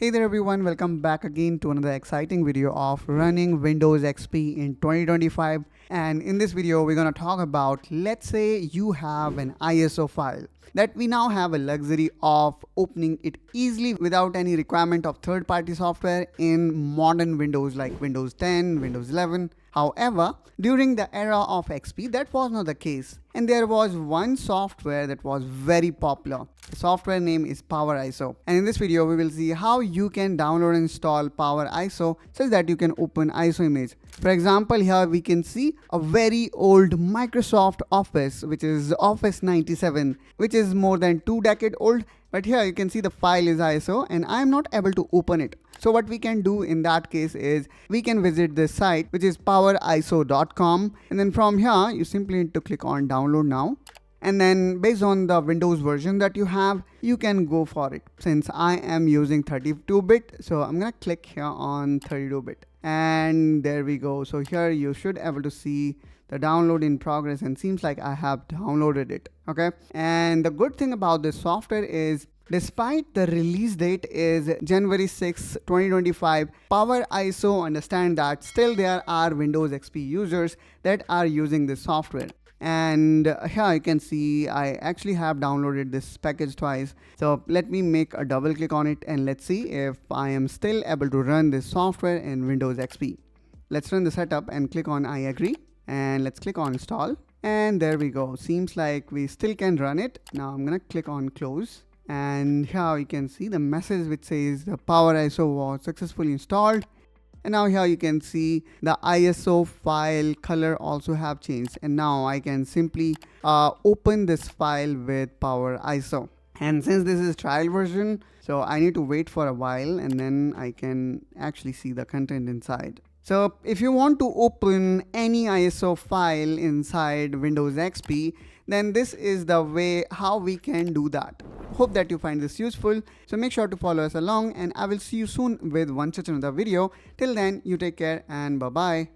Hey there everyone, welcome back again to another exciting video of running Windows XP in 2025. And in this video, we're going to talk about, let's say you have an ISO file that we now have a luxury of opening it easily without any requirement of third-party software in modern Windows like Windows 10, Windows 11. However, during the era of XP, that was not the case. And there was one software that was very popular. The software name is PowerISO. And in this video, we will see how you can download and install PowerISO such that you can open ISO image. For example, here we can see a very old Microsoft Office, which is Office 97, which is more than 2 decades old. But here you can see the file is ISO and I am not able to open it. So what we can do in that case is we can visit this site, which is poweriso.com. And then from here, you simply need to click on download now. And then based on the Windows version that you have, you can go for it. Since I am using 32-bit, so I'm gonna click here on 32-bit. And there we go. So here you should be able to see the download in progress, and seems like I have downloaded it. Okay. And the good thing about this software is, despite the release date is January 6, 2025, PowerISO understand that still there are Windows XP users that are using this software. And here you can see I actually have downloaded this package twice. So let me make a double click on it and let's see if I am still able to run this software in Windows XP. Let's run the setup and click on I agree. And let's click on install. And there we go. Seems like we still can run it. Now I'm going to click on close. And here you can see the message which says the PowerISO was successfully installed. And now here you can see the ISO file color also have changed. And now I can simply open this file with PowerISO. And since this is trial version, so I need to wait for a while and then I can actually see the content inside. So if you want to open any ISO file inside Windows XP, then this is the way how we can do that. Hope that you find this useful. So make sure to follow us along and I will see you soon with one such another video. Till then, you take care and bye-bye.